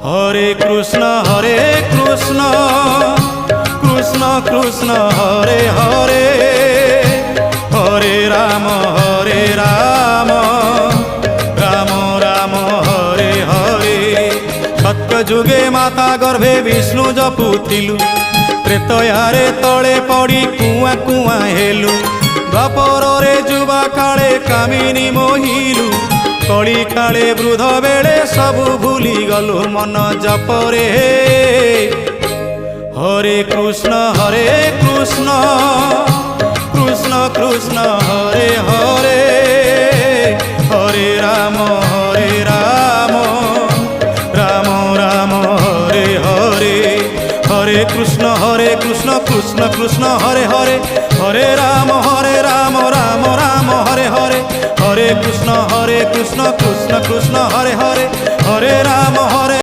হরে কৃষ্ণ কৃষ্ণ কৃষ্ণ হরে হরে, হরে রাম রাম রাম হরে হরে। সত্যযুগে মাতা গর্ভে বিষ্ণু জপুଥିଲୁ, ତ୍ରେତୟାରେ ତଳେ ପଡ଼ି କୁଆଁ କୁଆଁ ହେଲୁ। ଦ୍ୱାପରରେ ଯୁବା କାଳେ କାମିନୀ ମୋହିଲୁ, କଳି କାଳେ ବୃଦ୍ଧ ବେଳେ ସବୁ ଭୁଲି ଗଲୁ ମନ ଜପରେ। হরে কৃষ্ণ কৃষ্ণ কৃষ্ণ হরে হরে, হরে রাম রাম রাম হরে হরে। হরে কৃষ্ণ কৃষ্ণ কৃষ্ণ হরে হরে, হরে রাম রাম রাম হরে হরে। হরে কৃষ্ণ কৃষ্ণ কৃষ্ণ হরে হরে, হরে রাম